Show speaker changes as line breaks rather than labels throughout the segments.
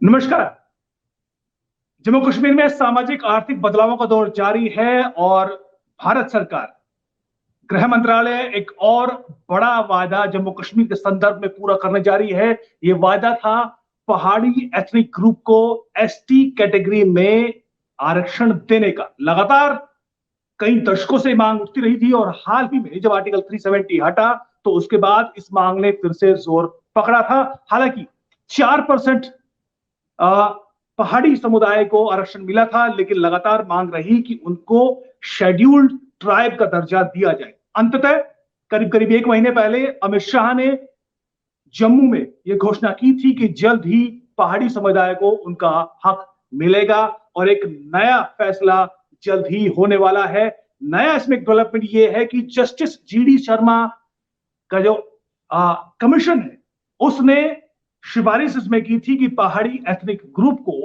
नमस्कार। जम्मू कश्मीर में सामाजिक आर्थिक बदलावों का दौर जारी है और भारत सरकार गृह मंत्रालय एक और बड़ा वादा जम्मू कश्मीर के संदर्भ में पूरा करने जा रही है। यह वादा था पहाड़ी एथनिक ग्रुप को एसटी कैटेगरी में आरक्षण देने का। लगातार कई दशकों से मांग उठती रही थी और हाल ही में जब आर्टिकल 370 हटा तो उसके बाद इस मांग ने फिर से जोर पकड़ा था। हालांकि 4% पहाड़ी समुदाय को आरक्षण मिला था, लेकिन लगातार मांग रही कि उनको शेड्यूल्ड ट्राइब का दर्जा दिया जाए। अंततः करीब करीब एक महीने पहले अमित शाह ने जम्मू में यह घोषणा की थी कि जल्द ही पहाड़ी समुदाय को उनका हक मिलेगा और एक नया फैसला जल्द ही होने वाला है। नया इसमें डेवलपमेंट यह है कि जस्टिस जीडी शर्मा का जो कमीशन है उसने सिफारिश इसमें की थी कि पहाड़ी एथनिक ग्रुप को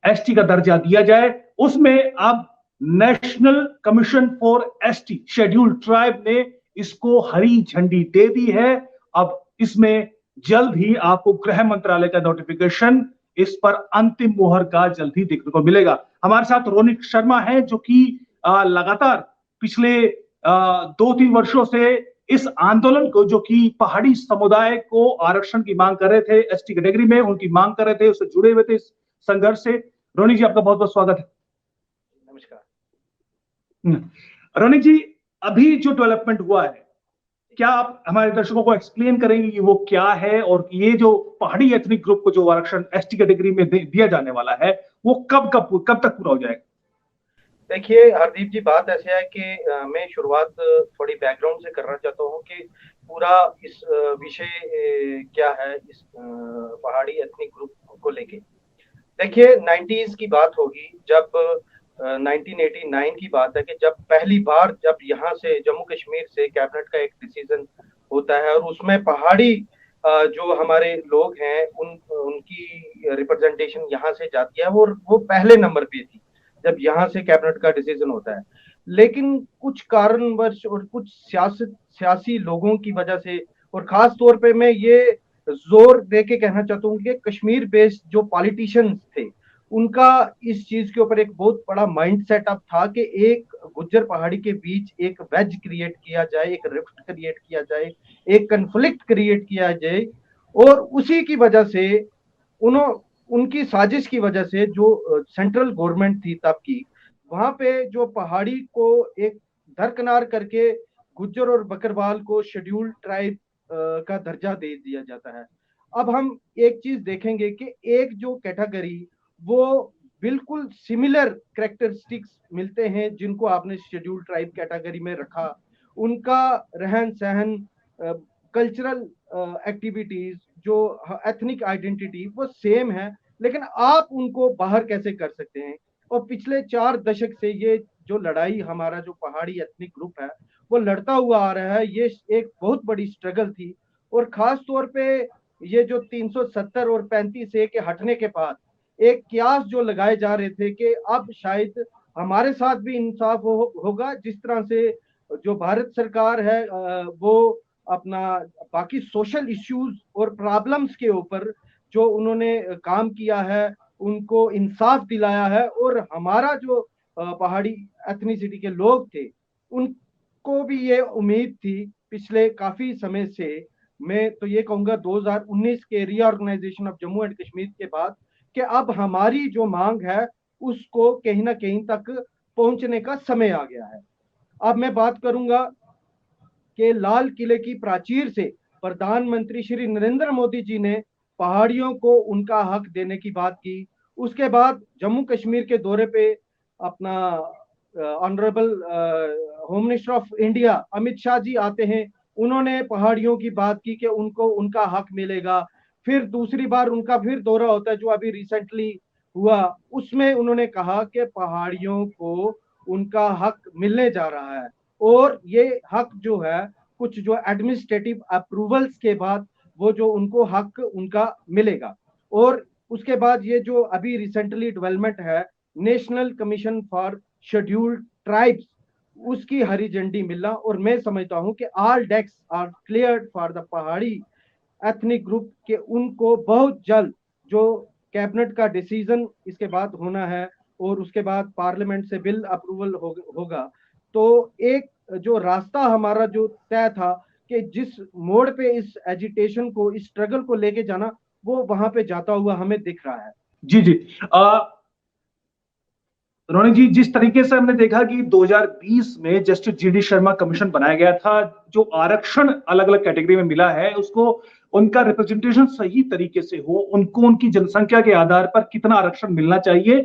एसटी का दर्जा दिया जाए। उसमें अब national commission for ST scheduled tribe ने इसको हरी झंडी दे दी है। अब इसमें जल्द ही आपको गृह मंत्रालय का नोटिफिकेशन इस पर अंतिम मुहर का जल्द ही देखने को मिलेगा। हमारे साथ रोनिक शर्मा है जो कि लगातार पिछले 2-3 वर्षों से इस आंदोलन को, जो कि पहाड़ी समुदाय को आरक्षण की मांग कर रहे थे, एसटी कैटेगरी में उनकी मांग कर रहे थे, उससे जुड़े हुए थे इस संघर्ष से। रोनी जी, आपका बहुत बहुत स्वागत है।
नमस्कार।
रोनी जी, अभी जो डेवलपमेंट हुआ है, क्या आप हमारे दर्शकों को एक्सप्लेन करेंगे कि वो क्या है और ये जो पहाड़ी एथनिक ग्रुप को जो आरक्षण एसटी कैटेगरी में दिया जाने वाला है वो कब तक पूरा हो जाएगा?
देखिए हरदीप जी, बात ऐसे है कि मैं शुरुआत थोड़ी बैकग्राउंड से करना चाहता हूँ कि पूरा इस विषय क्या है इस पहाड़ी एथनिक ग्रुप को लेके। देखिए 90s की बात होगी जब 1989 की बात है कि जब पहली बार जब यहाँ से जम्मू कश्मीर से कैबिनेट का एक डिसीजन होता है और उसमें पहाड़ी जो हमारे लोग हैं उनकी रिप्रेजेंटेशन यहाँ से जाती है और वो पहले नंबर पे थी जब यहाँ से कैबिनेट का डिसीजन होता है। लेकिन कुछ कारणवश और कुछ सियासी लोगों की वजह से, और खास तौर पे मैं ये जोर दे के कहना चाहता हूँ कि कश्मीर बेस्ड जो पॉलिटिशियंस थे उनका इस चीज के ऊपर एक बहुत बड़ा माइंड सेटअप था कि एक गुज्जर पहाड़ी के बीच एक वेज क्रिएट किया जाए, एक रिफ्ट क्रिएट किया जाए, एक कन्फ्लिक्ट क्रिएट किया जाए। और उसी की वजह से उन्हों उनकी साजिश की वजह से जो सेंट्रल गवर्नमेंट थी तब की, वहां पे जो पहाड़ी को एक दरकिनार करके गुज्जर और बकरवाल को शेड्यूल्ड ट्राइब का दर्जा दे दिया जाता है। अब हम एक चीज देखेंगे कि एक जो कैटेगरी वो बिल्कुल सिमिलर कैरेक्टरिस्टिक्स मिलते हैं जिनको आपने शेड्यूल्ड ट्राइब कैटेगरी में रखा, उनका रहन सहन, कल्चरल एक्टिविटीज, जो एथनिक आइडेंटिटी वो सेम है, लेकिन आप उनको बाहर कैसे कर सकते हैं। और पिछले 4 दशक से ये जो लड़ाई हमारा जो पहाड़ी एथनिक ग्रुप है वो लड़ता हुआ आ रहा है, ये एक बहुत बड़ी स्ट्रगल थी। और खास तौर पे ये जो 370 और 35A के हटने के बाद एक क्यास जो लगाए जा रहे थे कि अब शायद हमारे साथ भी इंसाफ होगा, जिस तरह से जो भारत सरकार है वो अपना बाकी सोशल इश्यूज और प्रॉब्लम्स के ऊपर जो उन्होंने काम किया है उनको इंसाफ दिलाया है। और हमारा जो पहाड़ी एथनिसिटी के लोग थे उनको भी ये उम्मीद थी पिछले काफी समय से, मैं तो ये कहूंगा 2019 के reorganisation of Jammu and Kashmir के बाद, कि अब हमारी जो मांग है उसको कहीं ना कहीं तक पहुंचने का समय आ गया है। अब मैं बात करूंगा कि लाल किले की प्राचीर से प्रधानमंत्री श्री नरेंद्र मोदी जी ने पहाड़ियों को उनका हक देने की बात की। उसके बाद जम्मू कश्मीर के दौरे पे अपना honourable home minister of India Amit Shah ji आते हैं, उन्होंने पहाड़ियों की बात की कि उनको उनका हक मिलेगा। फिर दूसरी बार उनका फिर दौरा होता है जो अभी रिसेंटली हुआ, उसमें उन्होंने कहा कि पहाड़ियों को उनका हक मिलने जा रहा है और ये हक जो है कुछ जो एडमिनिस्ट्रेटिव अप्रूवल्स के बाद वो जो उनको हक उनका मिलेगा। और उसके बाद ये जो अभी रिसेंटली डेवलपमेंट है national commission for scheduled tribes, उसकी हरी झंडी मिलना, और मैं समझता हूं कि all decks are cleared for the Pahari ethnic group के उनको बहुत जल्द जो कैबिनेट का डिसीजन इसके बाद होना है और उसके बाद पार्लियामेंट से बिल अप्रूवल होगा। तो एक जो रास्ता हमारा जो तय था कि जिस मोड़ पे इस एजिटेशन को, इस स्ट्रगल को लेके जाना, वो वहां पे जाता हुआ हमें दिख रहा है।
जी जी। रोनिक जी, जिस तरीके से हमने देखा कि 2020 में जस्टिस जीडी शर्मा कमीशन बनाया गया था, जो आरक्षण अलग अलग कैटेगरी में मिला है उसको उनका रिप्रेजेंटेशन सही तरीके से हो, उनको उनकी जनसंख्या के आधार पर कितना आरक्षण मिलना चाहिए,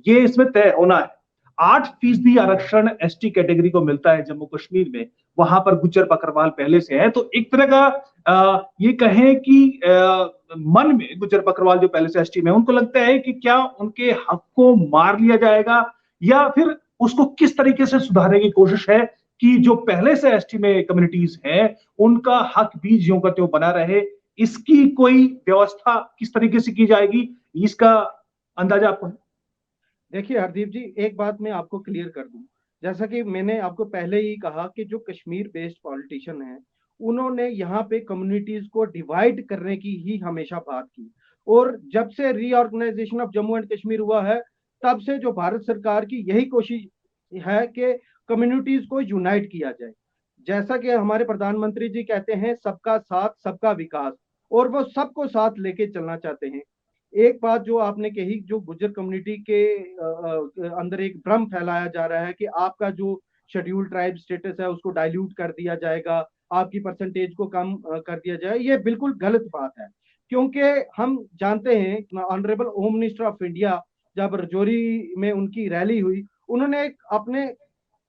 ये इसमें तय होना है। 8% आरक्षण एसटी कैटेगरी को मिलता है जम्मू कश्मीर में, वहां पर गुज्जर बकरवाल पहले से है। तो एक तरह का ये कहें कि मन में गुज्जर बकरवाल जो पहले से एसटी में, उनको लगता है कि क्या उनके हक को मार लिया जाएगा, या फिर उसको किस तरीके से सुधारने की कोशिश है कि जो पहले से एसटी में कम्युनिटीज हैं उनका हक भी ज्यों का त्यों बना रहे। इसकी कोई व्यवस्था किस तरीके से की जाएगी, इसका अंदाजा आपको है?
देखिए हरदीप जी, एक बात मैं आपको क्लियर कर दूं। जैसा कि मैंने आपको पहले ही कहा कि जो कश्मीर बेस्ड पॉलिटिशियन है, उन्होंने यहाँ पे कम्युनिटीज को डिवाइड करने की ही हमेशा बात की। और जब से reorganisation of Jammu and Kashmir हुआ है, तब से जो भारत सरकार की यही कोशिश है कि कम्युनिटीज को यूनाइट किया जाए। जैसा कि हमारे प्रधानमंत्री जी कहते हैं, सबका साथ सबका विकास, और वो सबको साथ लेके चलना चाहते हैं। एक बात जो आपने कही, जो गुज्जर कम्युनिटी के अंदर एक भ्रम फैलाया जा रहा है कि आपका जो शेड्यूल ट्राइब स्टेटस है उसको डाइल्यूट कर दिया जाएगा, आपकी परसेंटेज को कम कर दिया जाए, ये बिल्कुल गलत बात है। क्योंकि हम जानते हैं, honourable home minister of India जब रजौरी में उनकी रैली हुई, उन्होंने एक अपने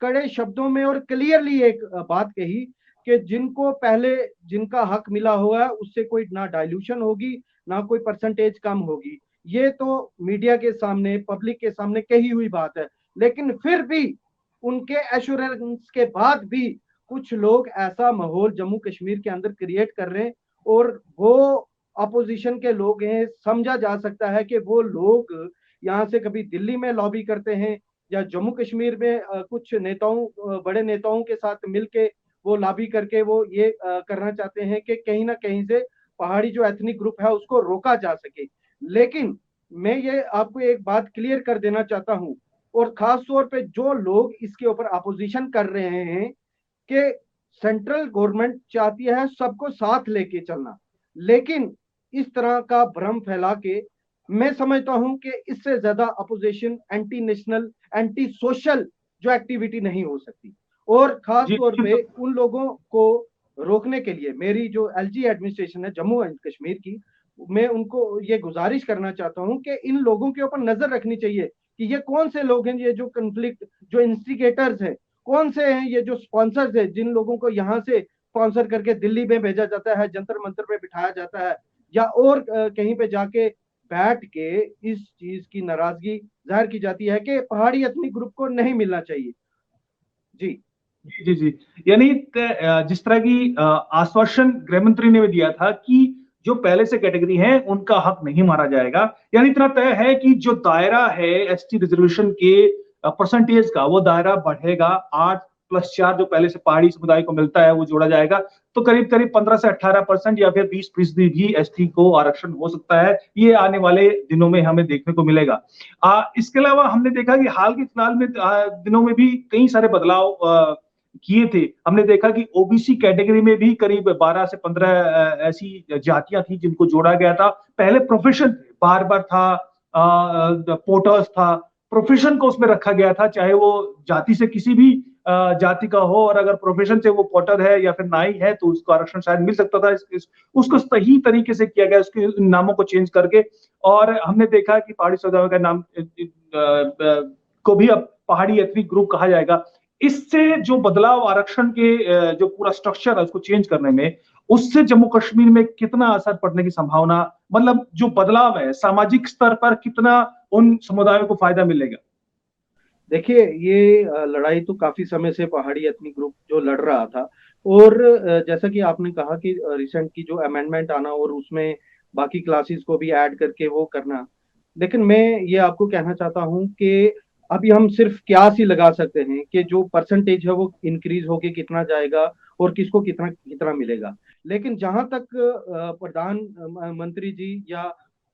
कड़े शब्दों में और क्लियरली एक बात कही कि जिनको पहले जिनका हक मिला हुआ है उससे कोई ना डाइल्यूशन होगी, ना कोई परसेंटेज कम होगी। ये तो मीडिया के सामने, पब्लिक के सामने कही हुई बात है। लेकिन फिर भी उनके एश्योरेंस के बाद भी कुछ लोग ऐसा माहौल जम्मू कश्मीर के अंदर क्रिएट कर रहे हैं, और वो अपोजिशन के लोग हैं। समझा जा सकता है कि वो लोग यहाँ से कभी दिल्ली में लॉबी करते हैं, या जम्मू कश्मीर में कुछ नेताओं, बड़े नेताओं के साथ मिलके वो लॉबी करके वो ये करना चाहते हैं कि कहीं ना कहीं से पहाड़ी जो एथनिक ग्रुप है उसको रोका जा सके। लेकिन मैं ये आपको एक बात क्लियर कर देना चाहता हूं, और खास तौर पे जो लोग इसके ऊपर अपोजिशन कर रहे हैं, कि सेंट्रल गवर्नमेंट चाहती है सबको साथ लेके चलना, लेकिन इस तरह का भ्रम फैला के मैं समझता हूं कि इससे ज्यादा opposition, anti national, anti social जो एक्टिविटी नहीं हो सकती। और खास
जी
तौर
जी।
पे उन लोगों को रोकने के लिए मेरी जो एलजी एडमिनिस्ट्रेशन है जम्मू एंड कश्मीर की, मैं उनको ये गुजारिश करना चाहता हूं कि इन लोगों के ऊपर नजर रखनी चाहिए कि ये कौन से लोग हैं, ये जो कंफ्लिक्ट, जो इंस्टिगेटर्स हैं, कौन से हैं ये जो स्पॉन्सर्स है, जिन लोगों को यहाँ से स्पॉन्सर करके दिल्ली में भेजा जाता है, जंतर मंतर पे बिठाया जाता है, या और कहीं पे जाके बैठ के इस चीज की नाराजगी जाहिर की जाती है कि पहाड़ी एथनिक ग्रुप को नहीं मिलना चाहिए। जी
जी जी जी। यानी जिस तरह की आश्वासन गृह मंत्री ने भी दिया था कि जो पहले से कैटेगरी है उनका हक नहीं मारा जाएगा, यानी इतना तय है कि जो दायरा है एसटी रिजर्वेशन के परसेंटेज का, वो दायरा बढ़ेगा। 8+4 जो पहले से पहाड़ी समुदाय को मिलता है वो जोड़ा जाएगा, तो करीब करीब 15 से 18% या फिर 20% भी एसटी को आरक्षण हो सकता है। ये आने वाले दिनों में हमें देखने को मिलेगा। इसके अलावा हमने देखा कि हाल के फिलहाल में दिनों में भी कई सारे बदलाव किए थे। हमने देखा कि ओबीसी कैटेगरी में भी करीब 12 से 15 ऐसी जातियां थी जिनको जोड़ा गया था। पहले प्रोफेशन बार था, पोर्टर्स था, प्रोफेशन को उसमें रखा गया था, चाहे वो जाति से किसी भी जाति का हो, और अगर प्रोफेशन से वो पोर्टर है या फिर नाई है तो उसको आरक्षण शायद मिल सकता था। उसको सही तरीके से किया गया, उसके नामों को चेंज करके। और हमने देखा कि पहाड़ी समुदाय का नाम को भी अब पहाड़ी एथनिक ग्रुप कहा जाएगा। इससे जो बदलाव आरक्षण के जो पूरा स्ट्रक्चर है उसको चेंज करने में, उससे जम्मू कश्मीर में कितना असर पड़ने की संभावना, मतलब जो बदलाव है सामाजिक स्तर पर कितना उन समुदायों को फायदा मिलेगा?
देखिए, ये लड़ाई तो काफी समय से पहाड़ी एथनिक ग्रुप जो लड़ रहा था। और जैसा कि आपने कहा कि रिसेंट की जो अमेंडमेंट आना और उसमें बाकी क्लासेस को भी ऐड करके वो करना, लेकिन मैं ये आपको कहना चाहता हूँ कि अभी हम सिर्फ क्यास ही लगा सकते हैं कि जो परसेंटेज है वो इंक्रीज होके कितना जाएगा और किसको कितना कितना मिलेगा। लेकिन जहां तक प्रधानमंत्री जी या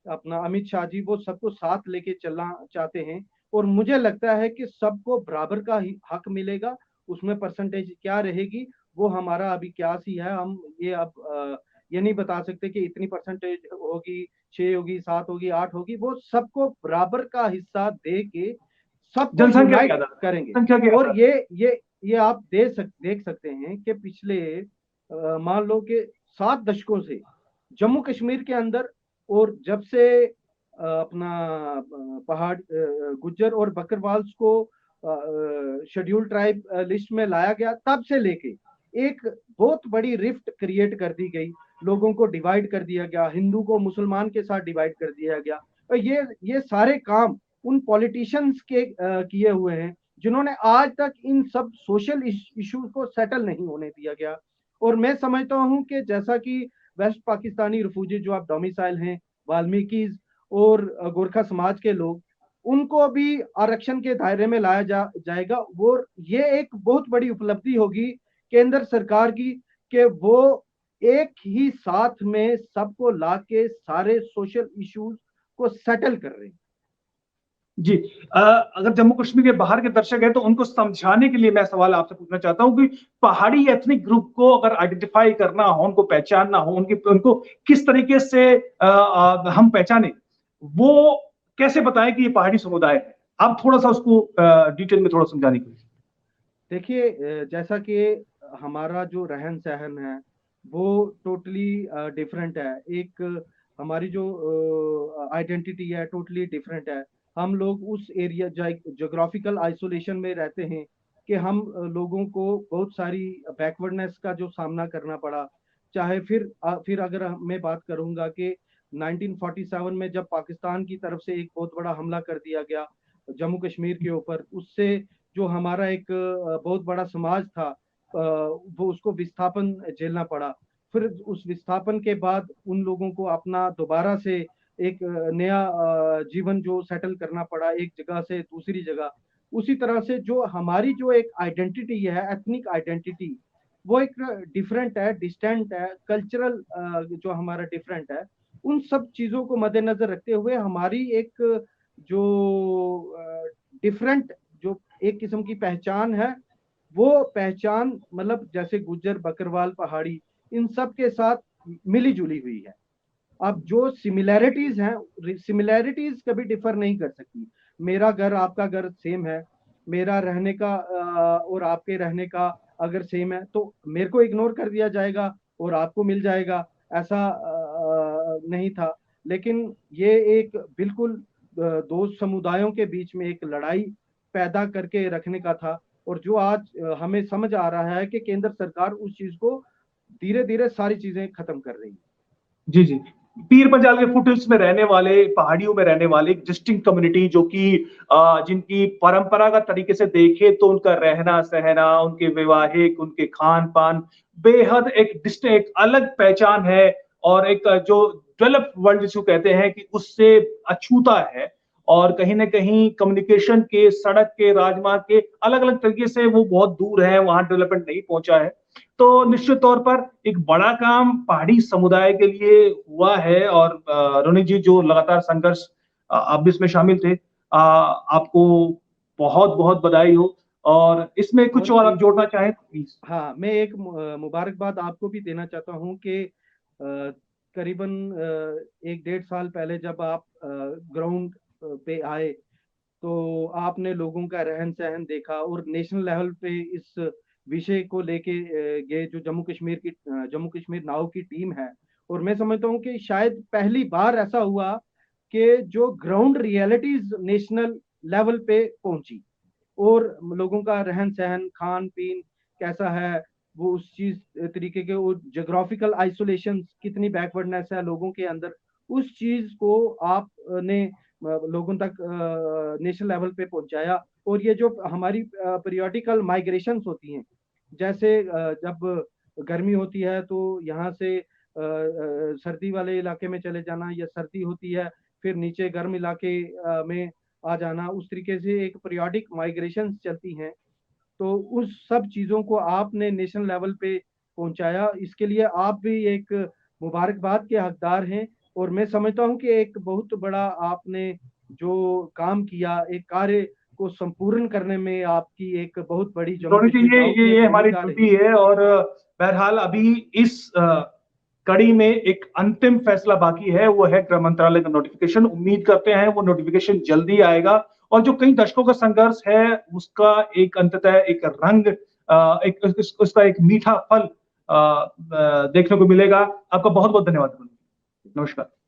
अपना अमित शाह जी वो सबको साथ लेके चलना चाहते हैं। और मुझे लगता है कि सबको बराबर का ही हक मिलेगा। उसमें परसेंटेज क्या रहेगी वो हमारा अभी क्या सी है, हम ये अब ये नहीं बता सकते कि इतनी परसेंटेज होगी, 6 होगी, 7 होगी, 8 होगी। वो सबको बराबर का हिस्सा दे के सबको
जनसंख्या के
यूनाइट
आधार पर,
करेंगे।
संख्या के
और
आधार
ये आप देख सकते हैं कि पिछले मान लो कि 7 दशकों से जम्मू कश्मीर के अंदर, और जब से अपना पहाड़ गुज्जर और बकरवाल्स को शेड्यूल ट्राइब लिस्ट में लाया गया, तब से लेके एक बहुत बड़ी रिफ्ट क्रिएट कर दी गई। लोगों को डिवाइड कर दिया गया, हिंदू को मुसलमान के साथ डिवाइड कर दिया गया। और ये सारे काम उन पॉलिटिशियंस के किए हुए हैं जिन्होंने आज तक इन सब सोशल इश्यूज को सेटल नहीं होने दिया गया। और मैं समझता हूं कि जैसा कि वेस्ट पाकिस्तानी रिफ्यूजी जो आप डोमिसाइल हैं, वाल्मीकि और गोरखा समाज के लोग, उनको भी आरक्षण के दायरे में लाया जाएगा। वो ये एक बहुत बड़ी उपलब्धि होगी केंद्र सरकार की कि वो एक ही साथ में सबको लाके सारे सोशल इश्यूज को सेटल कर रहे हैं।
जी। अगर जम्मू कश्मीर के बाहर के दर्शक हैं तो उनको समझाने के लिए मैं सवाल आपसे पूछना चाहता हूं कि पहाड़ी एथनिक ग्रुप को अगर आइडेंटिफाई करना हो, उनको पहचानना हो, उनको किस तरीके से हम पहचाने, वो कैसे बताएं कि ये पहाड़ी समुदाय है? आप थोड़ा सा उसको डिटेल में थोड़ा समझाने के लिए।
देखिए, जैसा कि हमारा जो रहन सहन है वो टोटली डिफरेंट है। एक हमारी जो आइडेंटिटी है टोटली डिफरेंट है। हम लोग उस एरिया जोग्राफिकल आइसोलेशन में रहते हैं कि हम लोगों को बहुत सारी बैकवर्डनेस का जो सामना करना पड़ा। चाहे फिर अगर मैं बात करूंगा कि 1947 में जब पाकिस्तान की तरफ से एक बहुत बड़ा हमला कर दिया गया जम्मू कश्मीर के ऊपर, उससे जो हमारा एक बहुत बड़ा समाज था वो उसको विस्थापन झेलना पड़ा। फिर उस विस्थापन के बाद उन लोगों को अपना दोबारा से एक नया जीवन जो सेटल करना पड़ा एक जगह से दूसरी जगह। उसी तरह से जो हमारी जो एक आइडेंटिटी है, एथनिक आइडेंटिटी, वो एक डिफरेंट है, डिस्टेंट है, कल्चरल जो हमारा डिफरेंट है। उन सब चीजों को मद्देनजर रखते हुए हमारी एक जो डिफरेंट जो एक किस्म की पहचान है, वो पहचान मतलब जैसे गुज्जर बकरवाल पहाड़ी इन सब के साथ मिली जुली हुई है। अब जो सिमिलैरिटीज हैं, सिमिलैरिटीज कभी डिफर नहीं कर सकती। मेरा घर आपका घर सेम है, मेरा रहने का और आपके रहने का अगर सेम है तो मेरे को इग्नोर कर दिया जाएगा और आपको मिल जाएगा, ऐसा नहीं था। लेकिन ये एक बिल्कुल दो समुदायों के बीच में एक लड़ाई पैदा करके रखने का था। और जो आज हमें समझ आ रहा है कि केंद्र सरकार उस चीज को धीरे धीरे सारी चीजें खत्म कर रही है।
जी जी। पीर पंजाल के फुटहिल्स में रहने वाले, पहाड़ियों में रहने वाले एक डिस्टिंक्ट कम्युनिटी जो कि जिनकी परंपरागत तरीके से देखे तो उनका रहना सहना, उनके वैवाहिक, उनके खान पान बेहद एक अलग पहचान है। और एक जो डेवलप वर्ल्ड जिसको कहते हैं कि उससे अछूता है। और कहीं ना कहीं कम्युनिकेशन के, सड़क के, राजमार्ग के अलग अलग तरीके से वो बहुत दूर है, वहां डेवलपमेंट नहीं पहुंचा है। तो निश्चित तौर पर एक बड़ा काम पहाड़ी समुदाय के लिए हुआ है। और रोनित जी जो लगातार संघर्ष आप भी इसमें शामिल थे, आपको बहुत बहुत बधाई हो। और इसमें कुछ
और
और आप जोड़ना चाहें तो प्लीज।
हाँ, मैं एक मुबारकबाद आपको भी देना चाहता हूँ कि करीबन 1 डेढ़ साल पहले जब आप ग्राउंड पे आए तो आपने लोगों का रहन सहन देखा और नेशनल लेवल पे इस विषय को लेके गए। जो जम्मू कश्मीर नाउ की टीम है, और मैं समझता हूँ कि शायद पहली बार ऐसा हुआ कि जो ग्राउंड रियलिटीज नेशनल लेवल पे पहुंची और लोगों का रहन सहन खान पीन कैसा है, वो उस चीज तरीके के वो जोग्राफिकल आइसोलेशन कितनी बैकवर्डनेस है लोगों के अंदर, उस चीज को आपने लोगों तक नेशनल लेवल पे पहुंचाया। और ये जो हमारी पीरियोडिकल माइग्रेशंस होती हैं, जैसे जब गर्मी होती है तो यहाँ से सर्दी वाले इलाके में चले जाना, या सर्दी होती है फिर नीचे गर्म इलाके में आ जाना, उस तरीके से एक पीरियोडिक माइग्रेशन चलती हैं। तो उस सब चीज़ों को आपने नेशनल लेवल पे पहुंचाया, इसके लिए आप भी एक मुबारकबाद के हकदार हैं। और मैं समझता हूं कि एक बहुत बड़ा आपने जो काम किया, एक कार्य को संपूर्ण करने में आपकी एक बहुत बड़ी जम्मू
रोनित जी,
कश्मीर नाउ की
ये
एक
हमारी
भूमिका
ड्यूटी
रही।
है। और बहरहाल अभी इस कड़ी में एक अंतिम फैसला बाकी है, वो है गृह मंत्रालय का नोटिफिकेशन। उम्मीद करते हैं वो नोटिफिकेशन जल्दी आएगा और जो कई दशकों का संघर्ष है उसका एक अंततः एक रंग, उसका एक मीठा फल देखने को मिलेगा। आपका बहुत बहुत धन्यवाद। नमस्कार।